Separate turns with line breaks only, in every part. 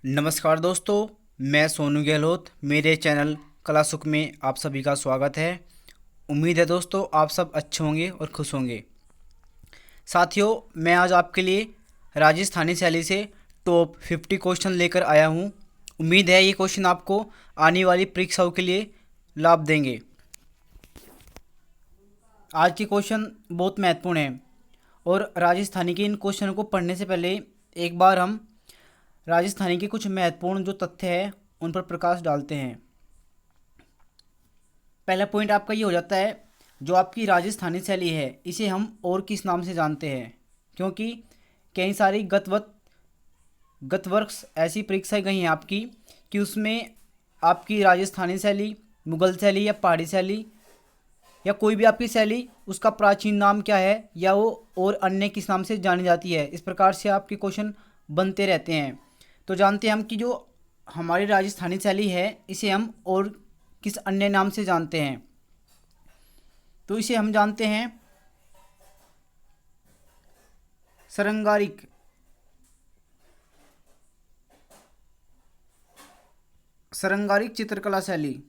नमस्कार दोस्तों, मैं सोनू गहलोत। मेरे चैनल कला सुख में आप सभी का स्वागत है। उम्मीद है दोस्तों आप सब अच्छे होंगे और खुश होंगे। साथियों, मैं आज आपके लिए राजस्थानी शैली से टॉप 50 क्वेश्चन लेकर आया हूं। उम्मीद है ये क्वेश्चन आपको आने वाली परीक्षाओं के लिए लाभ देंगे। आज के क्वेश्चन बहुत महत्वपूर्ण हैं और राजस्थानी के इन क्वेश्चनों को पढ़ने से पहले एक बार हम राजस्थानी के कुछ महत्वपूर्ण जो तथ्य हैं उन पर प्रकाश डालते हैं। पहला पॉइंट आपका ये हो जाता है, जो आपकी राजस्थानी शैली है इसे हम और किस नाम से जानते हैं, क्योंकि कई सारी गत वर्ष ऐसी परीक्षाएं गई हैं आपकी कि उसमें आपकी राजस्थानी शैली, मुगल शैली या पहाड़ी शैली या कोई भी आपकी शैली, उसका प्राचीन नाम क्या है या वो और अन्य किस नाम से जानी जाती है। इस प्रकार से आपके क्वेश्चन बनते रहते हैं। तो जानते हैं हम कि जो हमारी राजस्थानी शैली है इसे हम और किस अन्य नाम से जानते हैं। तो इसे हम जानते हैं सरंगारिक चित्रकला शैली।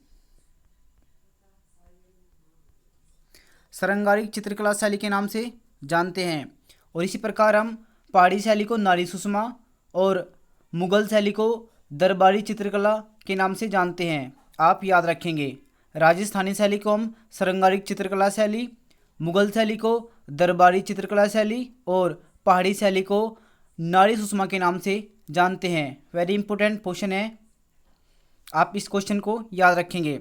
सरंगारिक चित्रकला शैली के नाम से जानते हैं। और इसी प्रकार हम पहाड़ी शैली को नारी सुषमा और मुगल शैली को दरबारी चित्रकला के नाम से जानते हैं। आप याद रखेंगे, राजस्थानी शैली को हम सरंगारिक चित्रकला शैली, मुगल शैली को दरबारी चित्रकला शैली और पहाड़ी शैली को नारी सुषमा के नाम से जानते हैं। वेरी इंपॉर्टेंट क्वेश्चन है, आप इस क्वेश्चन को याद रखेंगे।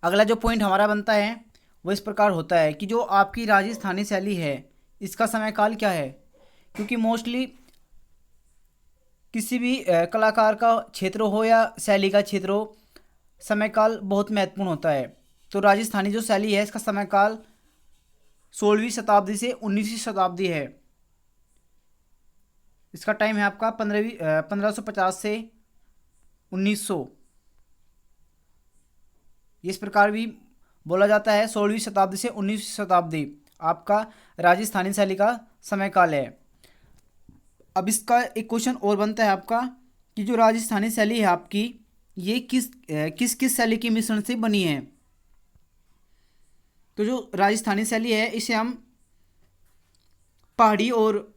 अगला जो पॉइंट हमारा बनता है वो इस प्रकार होता है कि जो आपकी राजस्थानी शैली है इसका समयकाल क्या है, क्योंकि मोस्टली किसी भी कलाकार का क्षेत्र हो या शैली का क्षेत्र हो, समयकाल बहुत महत्वपूर्ण होता है। तो राजस्थानी जो शैली है इसका समयकाल 16वीं शताब्दी से 19वीं शताब्दी है। इसका टाइम है आपका 1550 से 1900। इस प्रकार भी बोला जाता है 16वीं शताब्दी से 19वीं शताब्दी आपका राजस्थानी शैली का समयकाल है। अब इसका एक क्वेश्चन और बनता है आपका कि जो राजस्थानी शैली है आपकी ये किस किस शैली के मिश्रण से बनी है। तो जो राजस्थानी शैली है इसे हम पहाड़ी और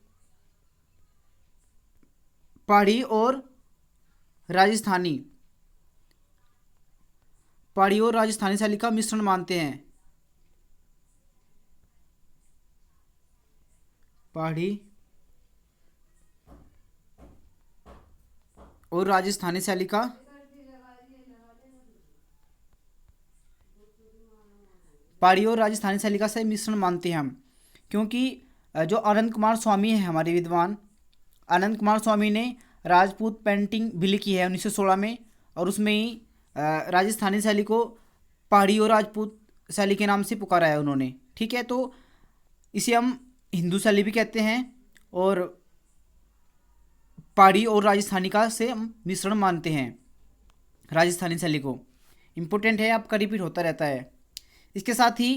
राजस्थानी शैली का मिश्रण मानते हैं। पहाड़ी और राजस्थानी शैली का से मिश्रण मानते हैं हम, क्योंकि जो आनंद कुमार स्वामी है हमारे विद्वान, आनंद कुमार स्वामी ने राजपूत पेंटिंग भी लिखी है 1916 में, और उसमें ही राजस्थानी शैली को पहाड़ी और राजपूत शैली के नाम से पुकारा है उन्होंने। ठीक है, तो इसे हम हिंदू शैली भी कहते हैं और पहाड़ी और राजस्थानी का से हम मिश्रण मानते हैं राजस्थानी शैली को। इम्पोर्टेंट है, आपका रिपीट होता रहता है। इसके साथ ही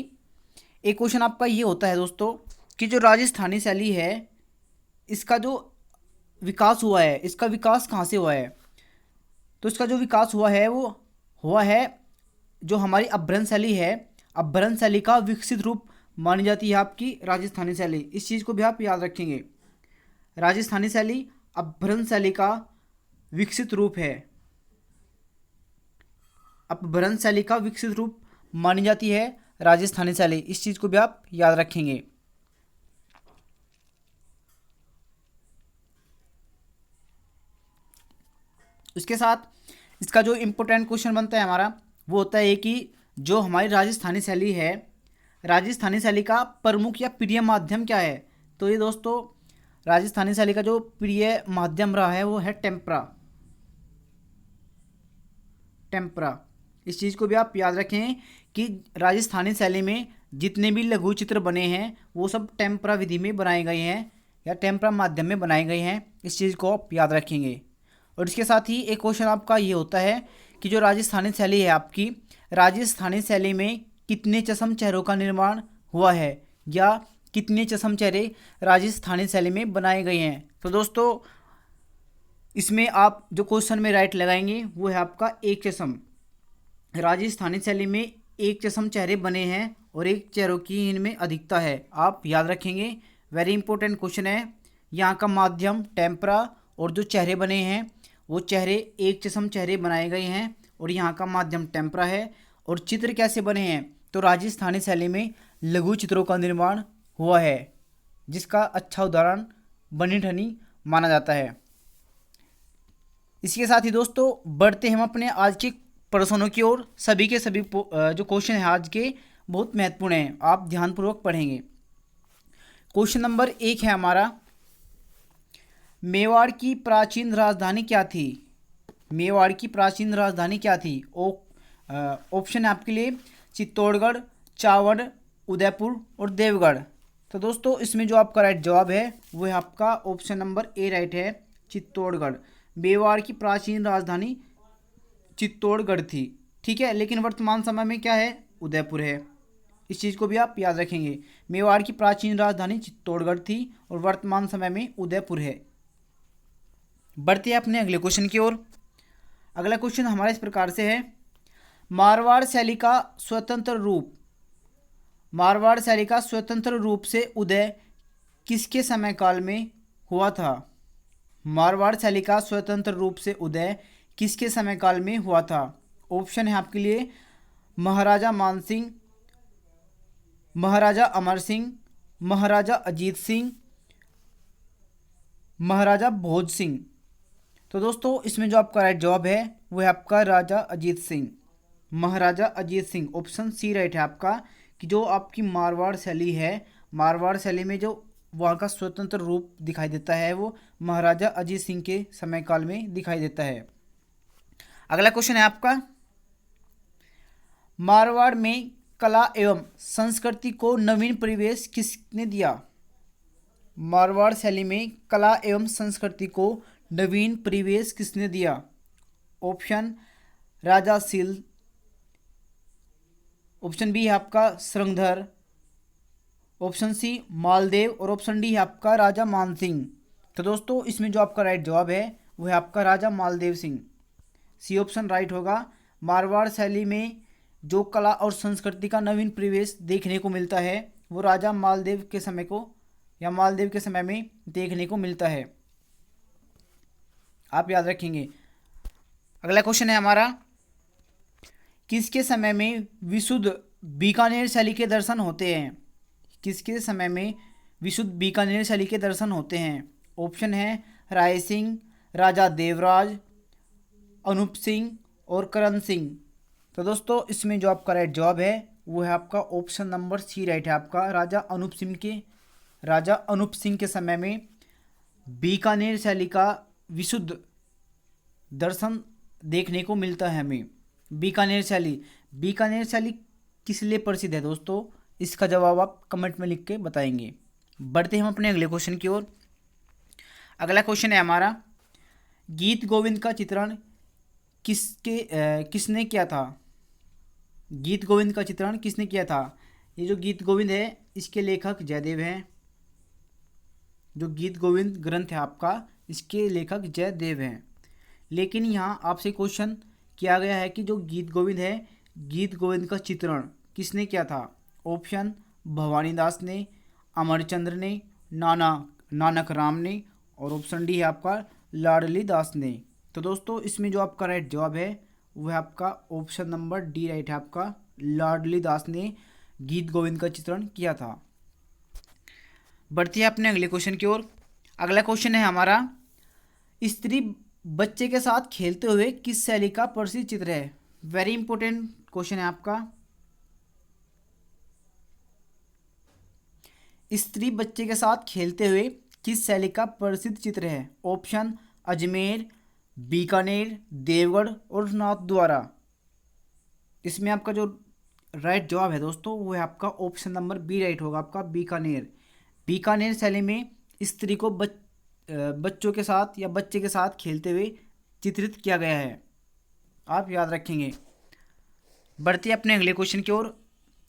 एक क्वेश्चन आपका ये होता है दोस्तों कि जो राजस्थानी शैली है इसका जो विकास हुआ है, इसका विकास कहाँ से हुआ है। तो इसका जो विकास हुआ है वो हुआ है जो हमारी अभ्रंश शैली है, अभ्रंश शैली का विकसित रूप मानी जाती है आपकी राजस्थानी शैली। इस चीज़ को भी आप याद रखेंगे, राजस्थानी शैली अभ्रंश शैली का विकसित रूप है, अपभ्रंश शैली का विकसित रूप मानी जाती है राजस्थानी शैली। इस चीज़ को भी आप याद रखेंगे। इसके साथ इसका जो इम्पोर्टेंट क्वेश्चन बनता है हमारा वो होता है कि जो हमारी राजस्थानी शैली है, राजस्थानी शैली का प्रमुख या प्रिय माध्यम क्या है। तो ये दोस्तों राजस्थानी शैली का जो प्रिय माध्यम रहा है वो है टेम्परा। इस चीज़ को भी आप याद रखें कि राजस्थानी शैली में जितने भी लघु चित्र बने हैं वो सब टेम्परा विधि में बनाए गए हैं या टेम्परा माध्यम में बनाए गए हैं। इस चीज़ को आप याद रखेंगे। और इसके साथ ही एक क्वेश्चन आपका ये होता है कि जो राजस्थानी शैली है आपकी, राजस्थानी शैली में कितने चश्म चेहरों का निर्माण हुआ है या कितने चश्म चेहरे राजस्थानी शैली में बनाए गए हैं। तो दोस्तों इसमें आप जो क्वेश्चन में राइट लगाएंगे वो है आपका एक चश्म। राजस्थानी शैली में एक चश्म चेहरे बने हैं और एक चेहरों की इनमें अधिकता है। आप याद रखेंगे, वेरी इंपॉर्टेंट क्वेश्चन है। यहाँ का माध्यम टेम्परा और जो चेहरे बने हैं वो चेहरे एक चश्म चेहरे बनाए गए हैं और यहाँ का माध्यम टेम्परा है। और चित्र कैसे बने हैं, तो राजस्थानी शैली में लघु चित्रों का निर्माण हुआ है, जिसका अच्छा उदाहरण बनी ठनी माना जाता है। इसके साथ ही दोस्तों बढ़ते हम अपने आज के प्रश्नों की ओर। सभी के सभी जो क्वेश्चन हैं आज के बहुत महत्वपूर्ण हैं, आप ध्यानपूर्वक पढ़ेंगे। क्वेश्चन नंबर 1 है हमारा, मेवाड़ की प्राचीन राजधानी क्या थी? मेवाड़ की प्राचीन राजधानी क्या थी? ऑप्शन है आपके लिए चित्तौड़गढ़, चावड़, उदयपुर और देवगढ़। तो दोस्तों इसमें जो आपका राइट जवाब है वो है आपका ऑप्शन नंबर ए राइट है, चित्तौड़गढ़। मेवाड़ की प्राचीन राजधानी चित्तौड़गढ़ थी, ठीक है, लेकिन वर्तमान समय में क्या है, उदयपुर है। इस चीज़ को भी आप याद रखेंगे, मेवाड़ की प्राचीन राजधानी चित्तौड़गढ़ थी और वर्तमान समय में उदयपुर है। बढ़ते हैं अपने अगले क्वेश्चन की ओर। अगला क्वेश्चन हमारा इस प्रकार से है, मारवाड़ शैली का स्वतंत्र रूप, मारवाड़ शैली का स्वतंत्र रूप से उदय किसके समय काल में हुआ था? मारवाड़ शैली का स्वतंत्र रूप से उदय किसके समय काल में हुआ था? ऑप्शन है आपके लिए महाराजा मानसिंह, महाराजा अमर सिंह, महाराजा अजीत सिंह, महाराजा भोज सिंह। तो दोस्तों इसमें जो आपका राइट जवाब है वो है आपका राजा अजीत सिंह, महाराजा Ajit Singh. Option C right है आपका, कि जो आपकी मारवाड़ शैली है, मारवाड़ शैली में जो वहाँ का स्वतंत्र रूप दिखाई देता है वो महाराजा अजीत सिंह के समय काल में दिखाई देता है। अगला क्वेश्चन है आपका, मारवाड़ में कला एवं संस्कृति को नवीन परिवेश किसने दिया? मारवाड़ शैली में कला एवं संस्कृति को नवीन परिवेश किसने दिया? ऑप्शन राजा सील, ऑप्शन बी है आपका श्रृंगधर, ऑप्शन सी मालदेव और ऑप्शन डी है आपका राजा मानसिंह। तो दोस्तों इसमें जो आपका राइट जवाब है वो है आपका राजा Maldev Singh, C option right होगा। मारवाड़ शैली में जो कला और संस्कृति का नवीन परिवेश देखने को मिलता है वो राजा मालदेव के समय को या मालदेव के समय में देखने को मिलता है, आप याद रखेंगे। अगला क्वेश्चन है हमारा, किसके समय में विशुद्ध बीकानेर शैली के दर्शन होते हैं? किसके समय में विशुद्ध बीकानेर शैली के दर्शन होते हैं? ऑप्शन है राय सिंह, राजा देवराज, अनूप सिंह और करण सिंह। तो दोस्तों इसमें जो आपका राइट जवाब है वो है आपका ऑप्शन नंबर सी राइट है आपका, राजा अनूप सिंह के समय में बीकानेर शैली का विशुद्ध दर्शन देखने को मिलता है हमें। बीकानेर शैली किस लिए प्रसिद्ध है दोस्तों? इसका जवाब आप कमेंट में लिख के बताएंगे। बढ़ते हम अपने अगले क्वेश्चन की ओर। अगला क्वेश्चन है हमारा, गीत गोविंद का चित्रण किसने किया था? गीत गोविंद का चित्रण किसने किया था? ये जो गीत गोविंद है इसके लेखक जयदेव हैं। जो गीत गोविंद ग्रंथ है आपका, इसके लेखक जयदेव हैं। लेकिन यहाँ आपसे क्वेश्चन किया गया है कि जो गीत गोविंद है, गीत गोविंद का चित्रण किसने किया था? ऑप्शन भवानी दास ने, अमरचंद्र ने, नानक राम ने और ऑप्शन डी है आपका लाडली दास ने। तो दोस्तों इसमें जो आपका राइट जवाब है वो है आपका ऑप्शन नंबर डी राइट है आपका, लाडली दास ने गीत गोविंद का चित्रण किया था। बढ़ती है अपने अगले क्वेश्चन की ओर। अगला क्वेश्चन है हमारा, स्त्री बच्चे के साथ खेलते हुए किस शैली का प्रसिद्ध चित्र है? वेरी इंपॉर्टेंट क्वेश्चन है आपका। स्त्री बच्चे के साथ खेलते हुए किस शैली का प्रसिद्ध चित्र है? ऑप्शन अजमेर, बीकानेर, देवगढ़ और नाथद्वारा। इसमें आपका जो राइट जवाब है दोस्तों वो है आपका ऑप्शन नंबर बी राइट होगा आपका, बीकानेर। बीकानेर शैली में स्त्री को बच्चों के साथ या बच्चे के साथ खेलते हुए चित्रित किया गया है, आप याद रखेंगे। बढ़ते अपने अगले क्वेश्चन की ओर।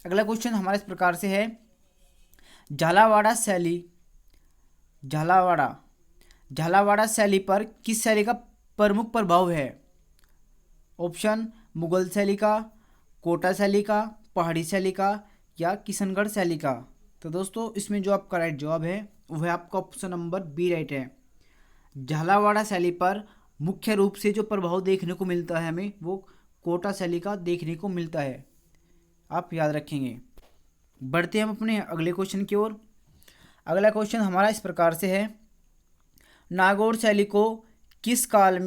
अगला क्वेश्चन हमारे इस प्रकार से है, झालावाड़ा झालावाड़ शैली पर किस शैली का प्रमुख प्रभाव है? ऑप्शन मुगल शैली का, कोटा शैली का, पहाड़ी शैली का या किशनगढ़ शैली का। तो दोस्तों इसमें जो आपका राइट जवाब है वह आपका ऑप्शन नंबर बी राइट है। झालावाड़ शैली पर मुख्य रूप से जो प्रभाव देखने को मिलता है हमें वो कोटा शैली का देखने को मिलता है, आप याद रखेंगे। बढ़ते हैं हम अपने अगले क्वेश्चन की ओर। अगला क्वेश्चन हमारा इस प्रकार से है, नागौर शैली को किस काल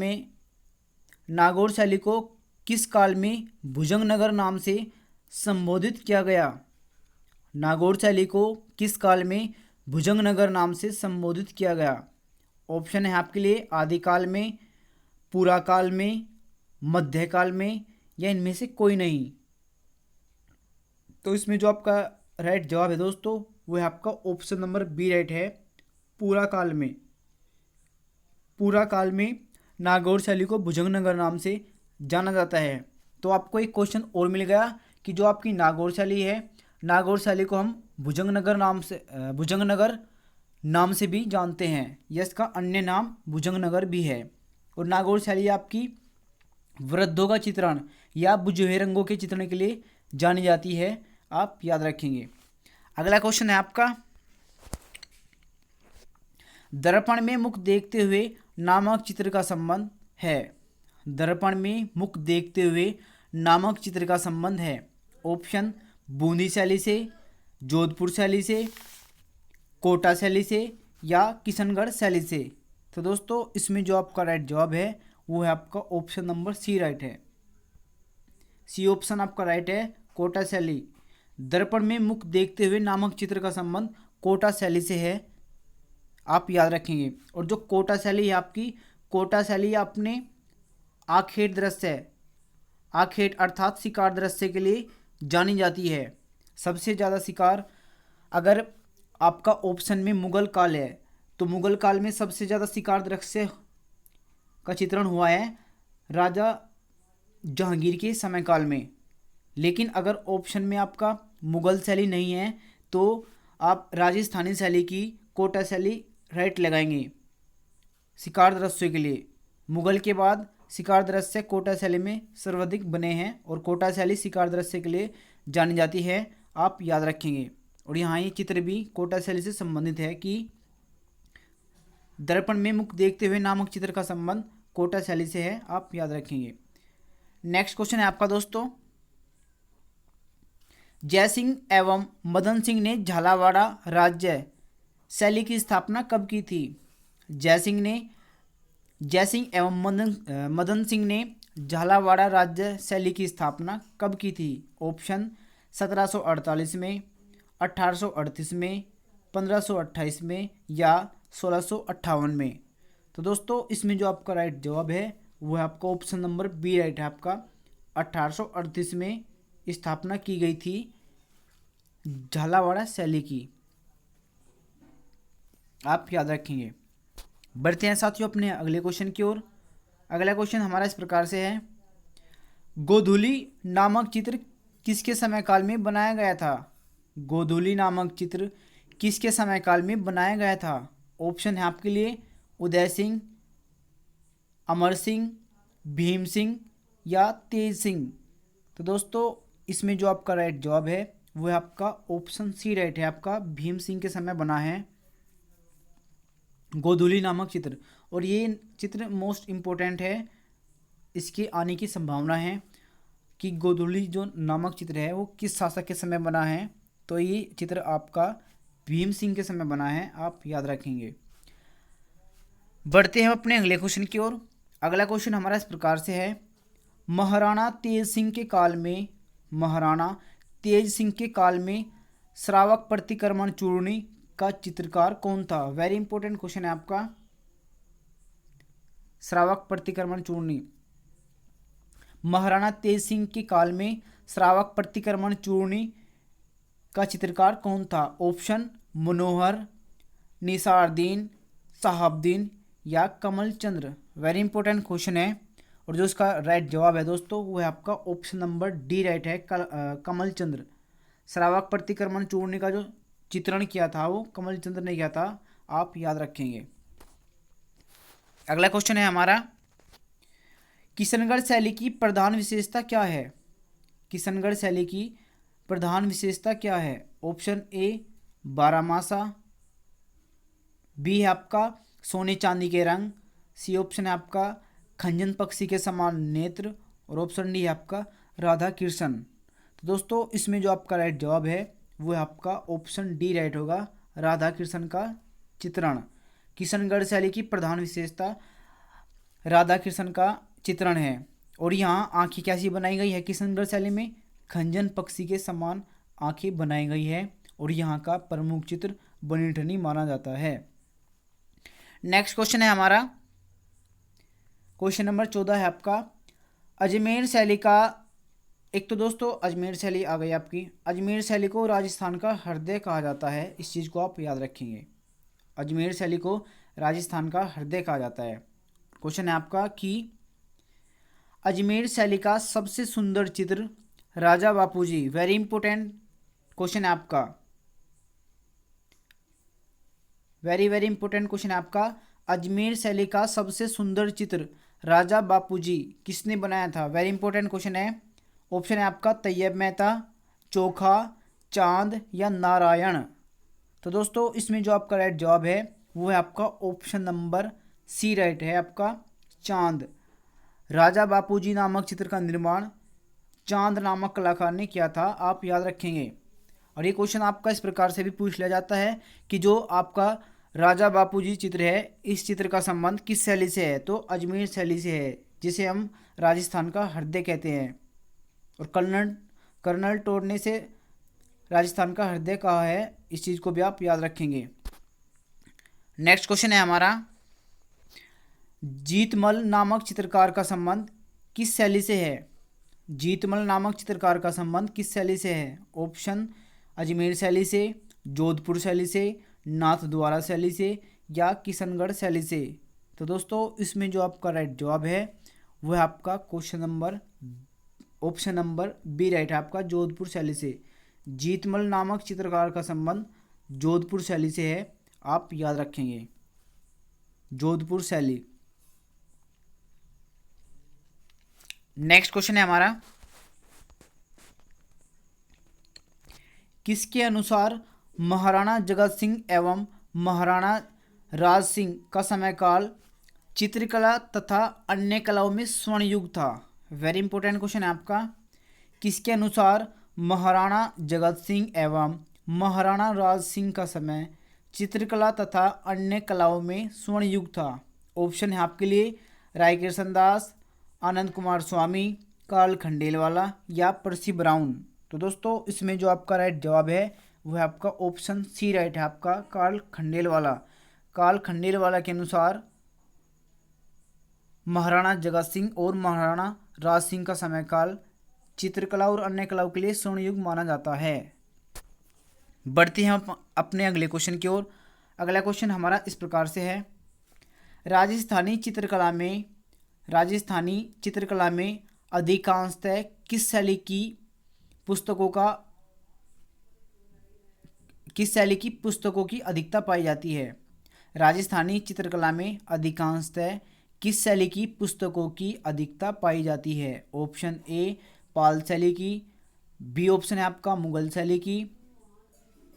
में भुजंगनगर नाम से संबोधित किया गया? नागौर शैली को किस काल में भुजंगनगर नाम से संबोधित किया गया? ऑप्शन है आपके लिए आदिकाल में, पूरा काल में, मध्यकाल में या इनमें से कोई नहीं। तो इसमें जो आपका राइट जवाब है दोस्तों वह आपका ऑप्शन नंबर बी राइट है, पूरा काल में। पूरा काल में नागौर शैली को भुजंगनगर नाम से जाना जाता है। तो आपको एक क्वेश्चन और मिल गया कि जो आपकी नागौर शैली है, नागौर शैली को हम भुजंगनगर नाम से भी जानते हैं, या इसका अन्य नाम भुजंगनगर भी है। और नागौर शैली आपकी वृद्धों का चित्रण या बुजुर्गों के चित्रण के लिए जानी जाती है, आप याद रखेंगे। अगला क्वेश्चन है आपका, दर्पण में मुख देखते हुए नामक चित्र का संबंध है। दर्पण में मुख देखते हुए नामक चित्र का संबंध है। ऑप्शन बूंदी शैली से, जोधपुर शैली से, कोटा शैली से या किशनगढ़ शैली से। तो दोस्तों इसमें जो आपका राइट जवाब है वो है आपका ऑप्शन नंबर सी राइट है। सी ऑप्शन आपका राइट है, कोटा शैली। दर्पण में मुख देखते हुए नामक चित्र का संबंध कोटा शैली से है, आप याद रखेंगे। और जो कोटा शैली है आपकी, कोटा शैली अपने आखेट दृश्य, आखेट अर्थात शिकार दृश्य के लिए जानी जाती है। सबसे ज़्यादा शिकार, अगर आपका ऑप्शन में मुगल काल है तो मुगल काल में सबसे ज़्यादा शिकार दृश्य का चित्रण हुआ है राजा जहांगीर के समय काल में। लेकिन अगर ऑप्शन में आपका मुगल शैली नहीं है तो आप राजस्थानी शैली की कोटा शैली राइट लगाएंगे शिकार दृश्य के लिए। मुगल के बाद शिकार दृश्य कोटा शैली में सर्वाधिक बने हैं और कोटा शैली शिकार दृश्य के लिए जानी जाती है, आप याद रखेंगे। और यहाँ ये चित्र भी कोटा शैली से संबंधित है कि दर्पण में मुख देखते हुए नामक चित्र का संबंध कोटा शैली से है, आप याद रखेंगे। नेक्स्ट क्वेश्चन है आपका दोस्तों, जयसिंह एवं मदन सिंह ने झालावाड़ राज्य शैली की स्थापना कब की थी? जयसिंह एवं मदन सिंह ने झालावाड़ राज्य शैली की स्थापना कब की थी? ऑप्शन 1748 में, 1838 में, 1528 में या 1658 में। तो दोस्तों इसमें जो आपका राइट जवाब है वो है आपका ऑप्शन नंबर बी राइट है, आपका 1838 में स्थापना की गई थी झालावाड़ शैली की, आप याद रखेंगे। बढ़ते हैं साथियों अपने अगले क्वेश्चन की ओर। अगला क्वेश्चन हमारा इस प्रकार से है, गोधूली नामक चित्र किसके समय काल में बनाया गया था? गोधूली नामक चित्र किसके समय काल में बनाया गया था? ऑप्शन है आपके लिए उदय सिंह, अमर सिंह, भीम सिंह या तेज सिंह। तो दोस्तों इसमें जो आपका राइट जवाब है वो है आपका ऑप्शन सी राइट है, आपका भीम सिंह के समय बना है गोधूली नामक चित्र। और ये चित्र मोस्ट इम्पोर्टेंट है, इसके आने की संभावना है कि गोधूली जो नामक चित्र है वो किस शासक के समय बना है। तो ये चित्र आपका भीम सिंह के समय बना है, आप याद रखेंगे। बढ़ते हैं अपने अगले क्वेश्चन की ओर। अगला क्वेश्चन हमारा इस प्रकार से है, महाराणा तेज सिंह के काल में श्रावक प्रतिक्रमण चूर्णी का चित्रकार कौन था? वेरी इंपॉर्टेंट क्वेश्चन है आपका। श्रावक प्रतिक्रमण चूर्णी, महाराणा तेज सिंह के काल में श्रावक प्रतिक्रमण चूर्णी का चित्रकार कौन था? ऑप्शन मनोहर, निसारदीन, शहाबुद्दीन या कमल चंद्र। वेरी इंपॉर्टेंट क्वेश्चन है और जो इसका राइट जवाब है दोस्तों वो है आपका ऑप्शन नंबर डी राइट है, कमल चंद्र। श्रावक प्रतिक्रमण चूर्णी का जो चित्रण किया था वो कमल चंद्र ने किया था, आप याद रखेंगे। अगला क्वेश्चन है हमारा, किशनगढ़ शैली की प्रधान विशेषता क्या है? किशनगढ़ शैली की प्रधान विशेषता क्या है? ऑप्शन ए बारहमासा, बी है आपका सोने चांदी के रंग, सी ऑप्शन है आपका खंजन पक्षी के समान नेत्र, और ऑप्शन डी है आपका राधा कृष्ण। तो दोस्तों इसमें जो आपका राइट जवाब है वो है आपका ऑप्शन डी राइट होगा, राधा कृष्ण का चित्रण। किशनगढ़ शैली की प्रधान विशेषता राधा कृष्ण का चित्रण है। और यहाँ आंखें कैसी बनाई गई है किशनगढ़ शैली में? खंजन पक्षी के समान आंखें बनाई गई है, और यहाँ का प्रमुख चित्र बनीठनी माना जाता है। नेक्स्ट क्वेश्चन है हमारा, क्वेश्चन नंबर 14 है आपका, अजमेर शैली का, एक तो दोस्तों अजमेर शैली आ गई आपकी, अजमेर शैली को राजस्थान का हृदय कहा जाता है, इस चीज़ को आप याद रखेंगे। अजमेर शैली को राजस्थान का हृदय कहा जाता है। क्वेश्चन है आपका कि अजमेर शैली का सबसे सुंदर चित्र राजा बापूजी, वेरी इंपॉर्टेंट क्वेश्चन है आपका, वेरी वेरी इंपॉर्टेंट क्वेश्चन है आपका। अजमेर शैली का सबसे सुंदर चित्र राजा बापूजी किसने बनाया था? वेरी इंपॉर्टेंट क्वेश्चन है। ऑप्शन है आपका तैयब मेहता, चोखा, चांद या नारायण। तो दोस्तों इसमें जो आपका राइट जवाब है वो है आपका ऑप्शन नंबर सी राइट है आपका, चांद। राजा बापूजी नामक चित्र का निर्माण चांद नामक कलाकार ने किया था, आप याद रखेंगे। और ये क्वेश्चन आपका इस प्रकार से भी पूछ लिया जाता है कि जो आपका राजा बापूजी चित्र है, इस चित्र का संबंध किस शैली से है? तो अजमेर शैली से है, जिसे हम राजस्थान का हृदय कहते हैं। और कर्नल टोर ने से राजस्थान का हृदय कहा है, इस चीज़ को भी आप याद रखेंगे। नेक्स्ट क्वेश्चन है हमारा, जीतमल नामक चित्रकार का संबंध किस शैली से है? जीतमल नामक चित्रकार का संबंध किस शैली से है? ऑप्शन अजमेर शैली से, जोधपुर शैली से, नाथद्वारा शैली से या किशनगढ़ शैली से। तो दोस्तों इसमें जो आपका राइट जवाब है वो है आपका question number option number B right है आपका, जोधपुर शैली से। जीतमल नामक चित्रकार का संबंध जोधपुर शैली से है, आप याद रखेंगे, जोधपुर शैली। नेक्स्ट क्वेश्चन है हमारा, किसके अनुसार महाराणा जगत सिंह एवं महाराणा राज सिंह का समयकाल चित्रकला तथा अन्य कलाओं में स्वर्ण युग था? वेरी इंपॉर्टेंट क्वेश्चन है आपका। किसके अनुसार महाराणा जगत सिंह एवं महाराणा राज सिंह का समय चित्रकला तथा अन्य कलाओं में स्वर्ण युग था? ऑप्शन है आपके लिए राय कृष्णदास, आनंद कुमार स्वामी, कार्ल खंडेलवाला या पर्सी ब्राउन। तो दोस्तों इसमें जो आपका राइट जवाब है वो है आपका ऑप्शन सी राइट है आपका, कार्ल खंडेलवाला। कार्ल खंडेलवाला के अनुसार महाराणा जगत सिंह और महाराणा राज सिंह का समयकाल चित्रकला और अन्य कलाओं के लिए स्वर्ण युग माना जाता है। बढ़ते हैं हम अपने अगले क्वेश्चन की ओर। अगला क्वेश्चन हमारा इस प्रकार से है, राजस्थानी चित्रकला में अधिकांशतः किस शैली की पुस्तकों की अधिकता पाई जाती है? राजस्थानी चित्रकला में अधिकांशतः किस शैली की पुस्तकों की अधिकता पाई जाती है? ऑप्शन ए पाल शैली की, बी ऑप्शन है आपका मुगल शैली की,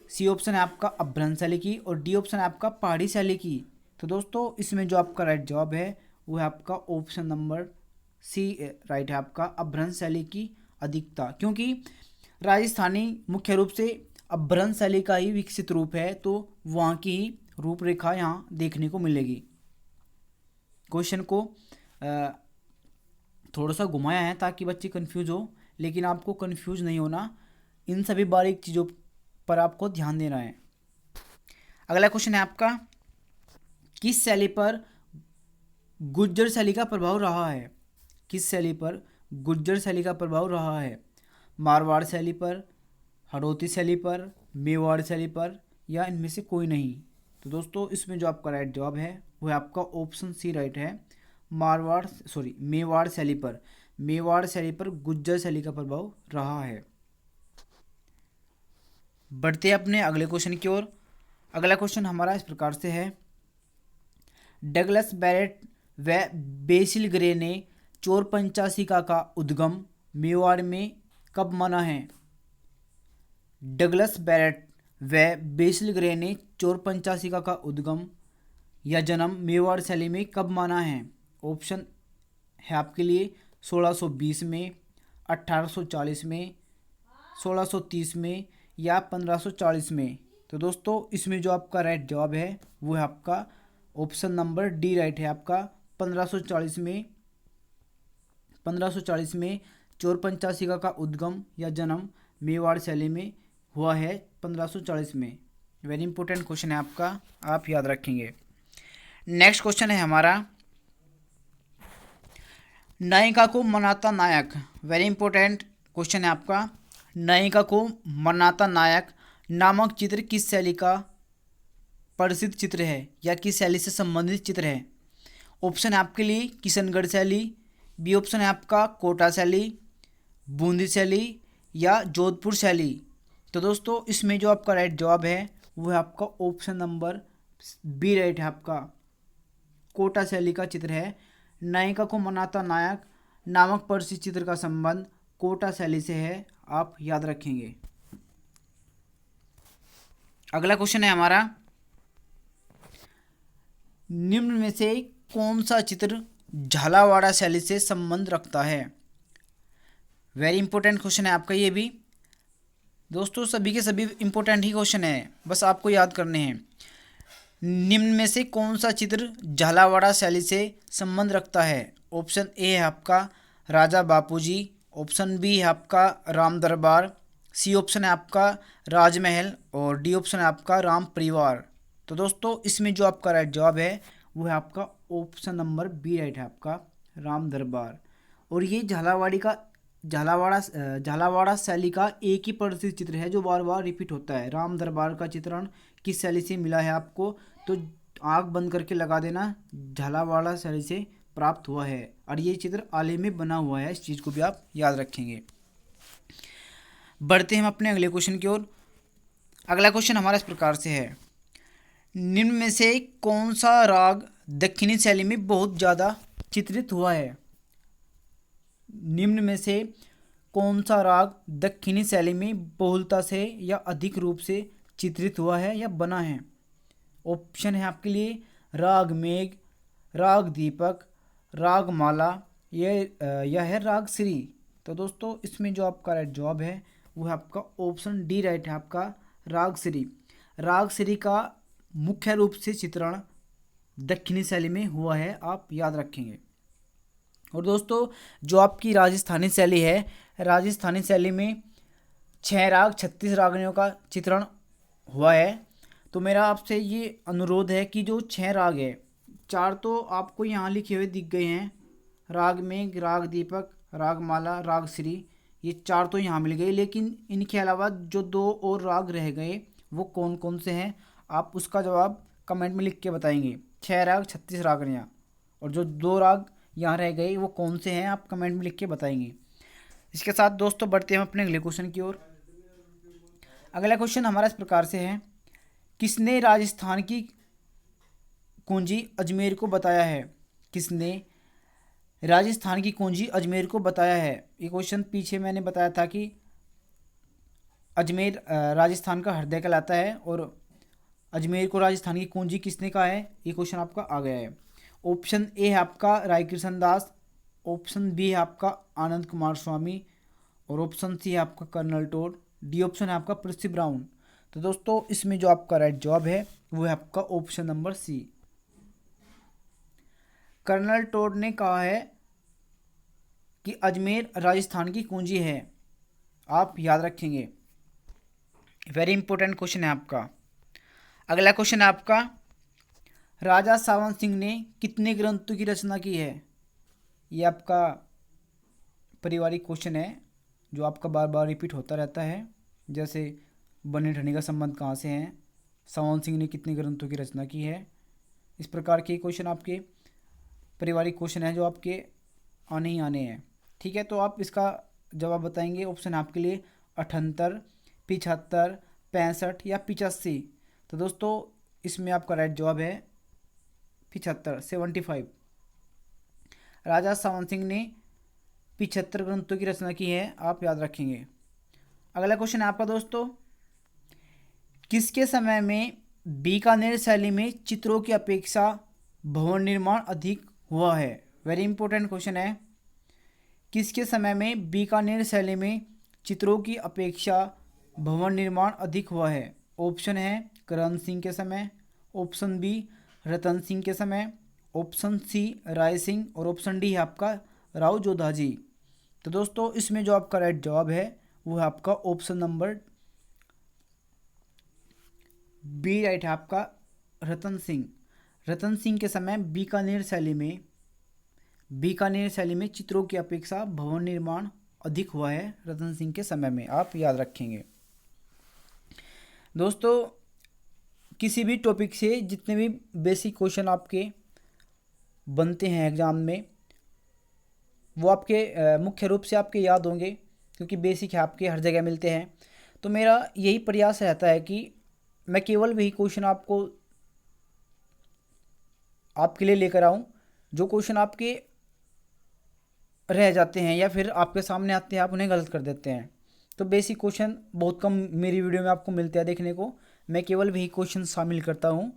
सी ऑप्शन है आपका अभ्रंश शैली की, और डी ऑप्शन है आपका पहाड़ी शैली की। तो दोस्तों इसमें जो आपका राइट जवाब है वो है आपका ऑप्शन नंबर सी राइट है आपका, अभ्रंश शैली की अधिकता। क्योंकि राजस्थानी मुख्य रूप से अभ्रंश शैली का ही विकसित रूप है, तो वहाँ की ही रूपरेखा यहाँ देखने को मिलेगी। क्वेश्चन को थोड़ा सा घुमाया है ताकि बच्चे कंफ्यूज हो, लेकिन आपको कंफ्यूज नहीं होना, इन सभी बारीक चीज़ों पर आपको ध्यान देना है। अगला क्वेश्चन है आपका, किस शैली पर गुर्जर शैली का प्रभाव रहा है? किस शैली पर गुर्जर शैली का प्रभाव रहा है? मारवाड़ शैली पर, हड़ौती शैली पर, मेवाड़ शैली पर या इनमें से कोई नहीं? तो दोस्तों इसमें जो आपका राइट जवाब है वो है आपका ऑप्शन सी राइट है, मेवाड़ शैली पर। मेवाड़ शैली पर गुर्जर शैली का प्रभाव रहा है। बढ़ते हैं अपने अगले क्वेश्चन की ओर। अगला क्वेश्चन हमारा इस प्रकार से है, डगलस बैरेट व बेसिल ग्रे ने चोर पंचाशिका का उद्गम मेवाड़ में कब माना है? डगलस बैरेट व बेसिल ग्रे ने चोर पंचाशिका का उद्गम या जन्म मेवाड़ शैली में कब माना है? ऑप्शन है आपके लिए 1620 में, 1840 में, 1630 में या 1540 में। तो दोस्तों इसमें जो आपका राइट जवाब है वो है आपका ऑप्शन नंबर डी राइट है आपका 1540 में। 1540 में चोर पंचाशिका का उद्गम या जन्म मेवाड़ शैली में हुआ है 1540 में। वेरी इंपॉर्टेंट क्वेश्चन है आपका, आप याद रखेंगे। नेक्स्ट क्वेश्चन है हमारा, नायिका को मनाता नायक। वेरी इंपॉर्टेंट क्वेश्चन है आपका। नायिका को मनाता नायक नामक चित्र किस शैली का प्रसिद्ध चित्र है या किस शैली से संबंधित चित्र है? ऑप्शन है आपके लिए किशनगढ़ शैली, बी ऑप्शन है आपका कोटा शैली, बूंदी शैली या जोधपुर शैली। तो दोस्तों इसमें जो आपका राइट जवाब है वो है आपका ऑप्शन नंबर बी राइट है आपका, कोटा शैली का चित्र है। नायिका को मनाता नायक नामक प्रसिद्ध चित्र का संबंध कोटा शैली से है, आप याद रखेंगे। अगला क्वेश्चन है हमारा, निम्न में से कौन सा चित्र झालावाड़ा शैली से संबंध रखता है? वेरी इंपॉर्टेंट क्वेश्चन है आपका ये भी। दोस्तों सभी के सभी इंपॉर्टेंट ही क्वेश्चन है, बस आपको याद करने हैं। निम्न में से कौन सा चित्र झालावाड़ा शैली से संबंध रखता है? ऑप्शन ए है आपका राजा बापूजी, ऑप्शन बी है आपका राम दरबार, सी ऑप्शन है आपका राजमहल और डी ऑप्शन है आपका राम परिवार। तो दोस्तों इसमें जो आपका राइट जवाब है वो है आपका ऑप्शन नंबर बी राइट है आपका राम दरबार। और ये झालावाड़ा शैली का एक ही प्रसिद्ध चित्र है जो बार बार रिपीट होता है। राम दरबार का चित्रण किस शैली से मिला है आपको? तो आँख बंद करके लगा देना, झालावाड़ा शैली से प्राप्त हुआ है और ये चित्र आले में बना हुआ है, इस चीज़ को भी आप याद रखेंगे। बढ़ते हैं हम अपने अगले क्वेश्चन की ओर। अगला क्वेश्चन हमारा इस प्रकार से है, निम्न में से कौन सा राग दक्षिणी शैली में बहुत ज़्यादा चित्रित हुआ है? निम्न में से कौन सा राग दक्षिणी शैली में बहुलता से या अधिक रूप से चित्रित हुआ है या बना है? ऑप्शन है आपके लिए राग मेघ, राग दीपक, राग माला, यह है राग श्री। तो दोस्तों इसमें जो आपका राइट जवाब है वो है आपका ऑप्शन डी राइट है आपका राग श्री। राग श्री का मुख्य रूप से चित्रण दक्षिणी शैली में हुआ है, आप याद रखेंगे। और दोस्तों जो आपकी राजस्थानी शैली है, राजस्थानी शैली में 6 राग 36 रागनियों का चित्रण हुआ है। तो मेरा आपसे ये अनुरोध है कि जो 6 राग है, 4 तो आपको यहाँ लिखे हुए दिख गए हैं, राग मेघ, राग दीपक, राग माला, राग श्री, ये 4 तो यहाँ मिल गए, लेकिन इनके अलावा जो 2 और राग रह गए वो कौन कौन से हैं, आप उसका जवाब कमेंट में लिख के बताएंगे। 6 राग 36 रागनियाँ और जो 2 राग यहाँ रह गए वो कौन से हैं, आप कमेंट में लिख के बताएंगे। इसके साथ दोस्तों बढ़ते हैं अपने अगले क्वेश्चन की ओर। अगला क्वेश्चन हमारा इस प्रकार से है, किसने राजस्थान की कुंजी अजमेर को बताया है? किसने राजस्थान की कुंजी अजमेर को बताया है? ये क्वेश्चन पीछे मैंने बताया था कि अजमेर राजस्थान का हृदय कहलाता है और अजमेर को राजस्थान की कुंजी किसने कहा है, ये क्वेश्चन आपका आ गया है। ऑप्शन ए है आपका राय कृष्ण दास, ऑप्शन बी है आपका आनंद कुमार स्वामी और ऑप्शन सी है आपका कर्नल टोड, डी ऑप्शन है आपका पृथ्वी ब्राउन। तो दोस्तों इसमें जो आपका राइट जवाब है वो है आपका option number C, colonel Tod ने कहा है कि अजमेर राजस्थान की कुंजी है, आप याद रखेंगे। वेरी इंपॉर्टेंट क्वेश्चन है आपका। अगला क्वेश्चन है आपका, राजा सावन सिंह ने कितने ग्रंथों की रचना की है? ये आपका पारिवारिक क्वेश्चन है जो आपका बार बार रिपीट होता रहता है, जैसे बने ठनी का संबंध कहाँ से है, सावन सिंह ने कितने ग्रंथों की रचना की है। इस प्रकार के क्वेश्चन आपके पारिवारिक क्वेश्चन है जो आपके आने ही आने हैं। ठीक है, तो आप इसका जवाब बताएंगे। ऑप्शन आपके लिए 78, 75, 65 या 85। तो दोस्तों इसमें आपका राइट जवाब है 75, 75। राजा सावन सिंह ने 75 ग्रंथों की रचना की है, आप याद रखेंगे। अगला क्वेश्चन है आपका दोस्तों, किसके समय में बीकानेर शैली में चित्रों की अपेक्षा भवन निर्माण अधिक हुआ है? वेरी इंपॉर्टेंट क्वेश्चन है। किसके समय में बीकानेर शैली में चित्रों की अपेक्षा भवन निर्माण अधिक हुआ है? ऑप्शन है करण सिंह के समय, ऑप्शन बी रतन सिंह के समय, ऑप्शन सी राय सिंह और ऑप्शन डी है आपका राव जोधाजी। तो दोस्तों इसमें जो आपका राइट जवाब है वो है आपका ऑप्शन नंबर बी राइट है आपका रतन सिंह। रतन सिंह के समय बीकानेर शैली में चित्रों की अपेक्षा भवन निर्माण अधिक हुआ है रतन सिंह के समय में, आप याद रखेंगे। दोस्तों किसी भी टॉपिक से जितने भी बेसिक क्वेश्चन आपके बनते हैं एग्जाम में वो आपके मुख्य रूप से आपके याद होंगे, क्योंकि बेसिक है आपके हर जगह मिलते हैं। तो मेरा यही प्रयास रहता है कि मैं केवल वही क्वेश्चन आपके लिए लेकर आऊं जो क्वेश्चन आपके रह जाते हैं या फिर आपके सामने आते हैं आप उन्हें गलत कर देते हैं। तो बेसिक क्वेश्चन बहुत कम मेरी वीडियो में आपको मिलते हैं देखने को। मैं केवल वही क्वेश्चन शामिल करता हूँ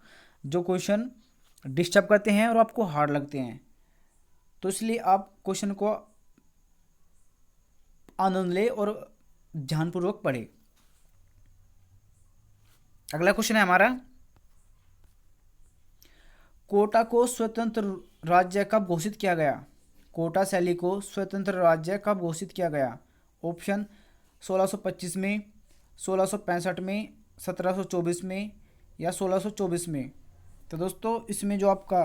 जो क्वेश्चन डिस्टर्ब करते हैं और आपको हार्ड लगते हैं। तो इसलिए आप क्वेश्चन को आनंद ले और ध्यानपूर्वक पढ़े। अगला क्वेश्चन है हमारा, कोटा को स्वतंत्र राज्य कब घोषित किया गया? कोटा शैली को स्वतंत्र राज्य कब घोषित किया गया? ऑप्शन 1625 में, 1665 में, 1724 में या 1624 में। तो दोस्तों इसमें जो आपका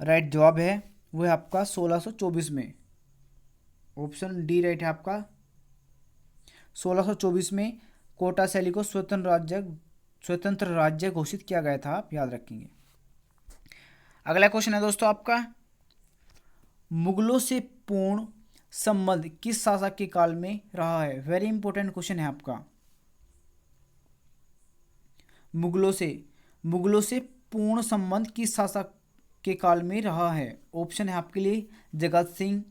राइट जवाब है वो है आपका 1624 में। ऑप्शन डी राइट है आपका 1624 में कोटा शैली को स्वतंत्र राज्य घोषित किया गया था, आप याद रखेंगे। अगला क्वेश्चन है दोस्तों आपका, मुगलों से पूर्ण संबंध किस शासक के काल में रहा है? वेरी इंपॉर्टेंट क्वेश्चन है आपका। मुगलों से पूर्ण संबंध किस शासक के काल में रहा है? ऑप्शन है आपके लिए जगत सिंह,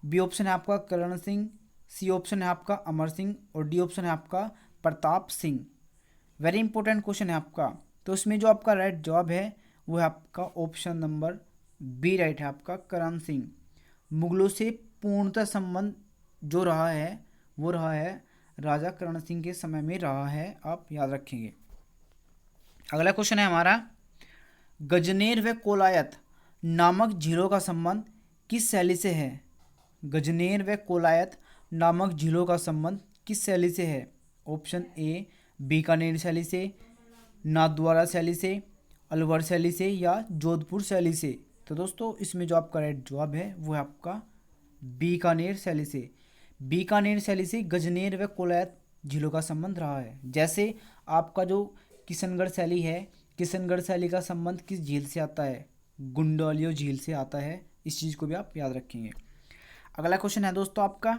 बी ऑप्शन है आपका करण सिंह, सी ऑप्शन है आपका अमर सिंह और डी ऑप्शन है आपका Pratap Singh. Very important question है आपका। तो इसमें जो आपका राइट जवाब है वो है आपका ऑप्शन नंबर बी राइट है आपका करण सिंह। मुगलों से पूर्णतः संबंध जो रहा है वो रहा है राजा करण सिंह के समय में रहा है, आप याद रखेंगे। अगला क्वेश्चन है हमारा, गजनेर व कोलायत नामक झीलों का संबंध किस शैली से है? गजनेर व कोलायत नामक झीलों का संबंध किस शैली से है? ऑप्शन ए बीकानेर शैली से, नाथद्वारा शैली से, अलवर शैली से या जोधपुर शैली से। तो दोस्तों इसमें जो आपका राइट जवाब है वो है आपका बीकानेर शैली से। बीकानेर शैली से गजनेर व कोलायत झीलों का संबंध रहा है। जैसे आपका जो किशनगढ़ शैली है, किशनगढ़ शैली का संबंध किस झील से आता है? गुंडालियो झील से आता है। इस चीज़ को भी आप याद रखेंगे। अगला क्वेश्चन है दोस्तों आपका,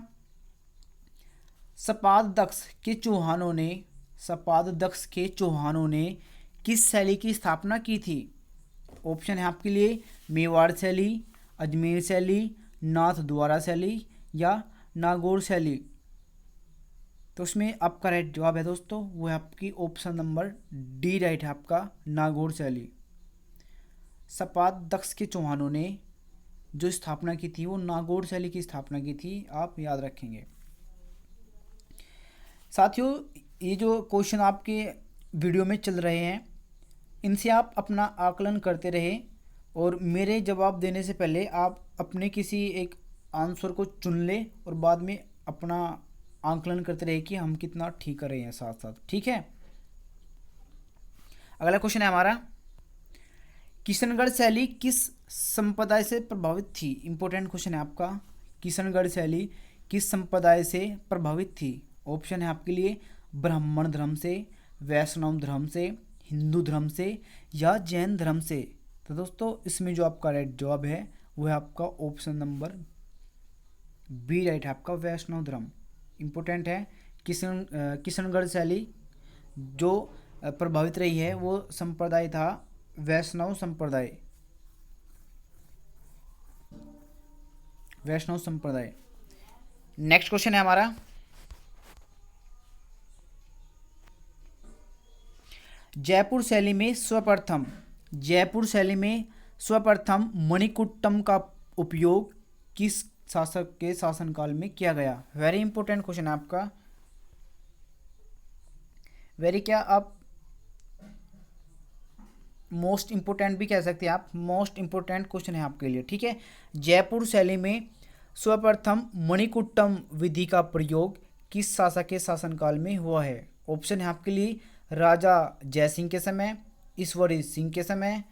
सपाद दक्ष के चौहानों ने किस शैली की स्थापना की थी? ऑप्शन है आपके लिए मेवाड़ शैली, अजमेर शैली, नाथद्वारा शैली या नागौर शैली। तो उसमें आपका राइट जवाब है दोस्तों वो है आपकी ऑप्शन नंबर डी राइट है आपका नागौर शैली। सपाद दक्ष के चौहानों ने जो स्थापना की थी वो नागौर शैली की स्थापना की थी, आप याद रखेंगे। साथियों ये जो क्वेश्चन आपके वीडियो में चल रहे हैं इनसे आप अपना आकलन करते रहें और मेरे जवाब देने से पहले आप अपने किसी एक आंसर को चुन लें और बाद में अपना आकलन करते रहे कि हम कितना ठीक कर रहे हैं साथ साथ, ठीक है। अगला क्वेश्चन है हमारा, किशनगढ़ शैली किस संप्रदाय से प्रभावित थी? इंपॉर्टेंट क्वेश्चन है आपका। किशनगढ़ शैली किस संप्रदाय से प्रभावित थी? ऑप्शन है आपके लिए ब्राह्मण धर्म से, वैष्णव धर्म से, हिंदू धर्म से या जैन धर्म से। तो दोस्तों इसमें जो आपका राइट जवाब है वो है आपका ऑप्शन नंबर बी राइट है आपका वैष्णव धर्म। इम्पोर्टेंट है। किशनगढ़ शैली जो प्रभावित रही है वो संप्रदाय था वैष्णव संप्रदाय। वैष्णव संप्रदाय। नेक्स्ट क्वेश्चन है हमारा, जयपुर शैली में सर्वप्रथम मणिकुट्टम का उपयोग किस शासक के शासनकाल में किया गया। वेरी इंपॉर्टेंट क्वेश्चन है आपका, वेरी क्या आप मोस्ट इंपोर्टेंट भी कह सकते हैं, आप मोस्ट इंपोर्टेंट क्वेश्चन है आपके लिए, ठीक है। जयपुर शैली में सर्वप्रथम मणिकुट्टम विधि का प्रयोग किस शासक के शासनकाल में हुआ है। ऑप्शन है आपके लिए राजा जयसिंह के समय, ईश्वरी सिंह के समय,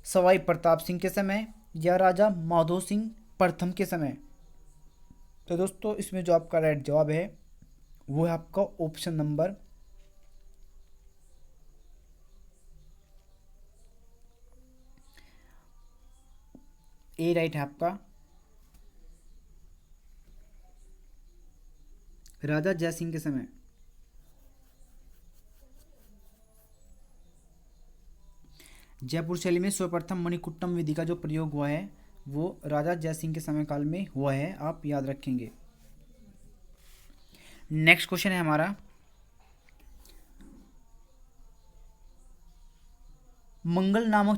सवाई प्रताप सिंह के समय, या राजा माधो सिंह प्रथम के समय। तो दोस्तों इसमें जो आपका राइट जवाब है वो है आपका ऑप्शन नंबर ए राइट है आपका, राजा जयसिंह के समय। जयपुर शैली में सर्वप्रथम मणिकुट्टम विधि का जो प्रयोग हुआ है वो राजा जयसिंह के समय काल में हुआ है, आप याद रखेंगे। नेक्स्ट क्वेश्चन है हमारा, मंगल नामक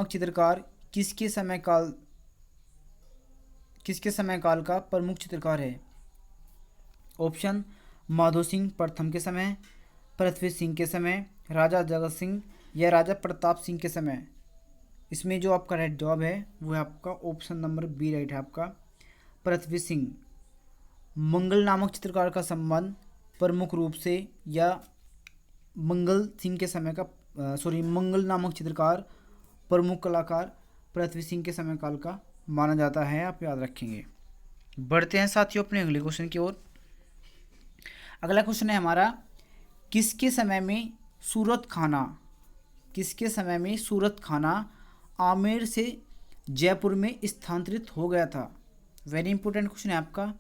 चित्रकार किसके समय काल का प्रमुख चित्रकार है। ऑप्शन माधो सिंह प्रथम के समय, पृथ्वी सिंह के समय, राजा जगत सिंह, या राजा प्रताप सिंह के समय। इसमें जो आपका राइट जवाब है वो है आपका ऑप्शन नंबर बी राइट है आपका, पृथ्वी सिंह। मंगल नामक चित्रकार का संबंध प्रमुख रूप से या मंगल सिंह के समय का मंगल नामक चित्रकार प्रमुख कलाकार पृथ्वी सिंह के समय काल का माना जाता है, आप याद रखेंगे। बढ़ते हैं साथियों अपने अगले क्वेश्चन की ओर। अगला क्वेश्चन है हमारा, किसके समय में सूरत खाना आमेर से जयपुर में स्थानांतरित हो गया था। वेरी इंपॉर्टेंट क्वेश्चन है आपका,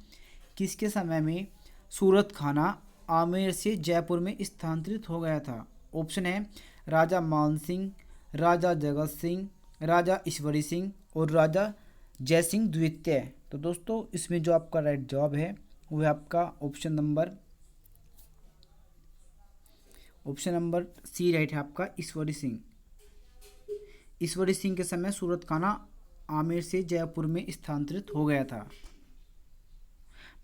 किसके समय में सूरत खाना आमेर से जयपुर में स्थानांतरित हो गया था। ऑप्शन है राजा मान सिंह, राजा जगत सिंह, राजा ईश्वरी सिंह, और राजा जयसिंह द्वितीय। तो दोस्तों इसमें जो आपका राइट जवाब है वो है आपका ऑप्शन नंबर सी राइट है आपका, ईश्वरी सिंह के समय सूरत खाना आमेर से जयपुर में स्थानांतरित हो गया था।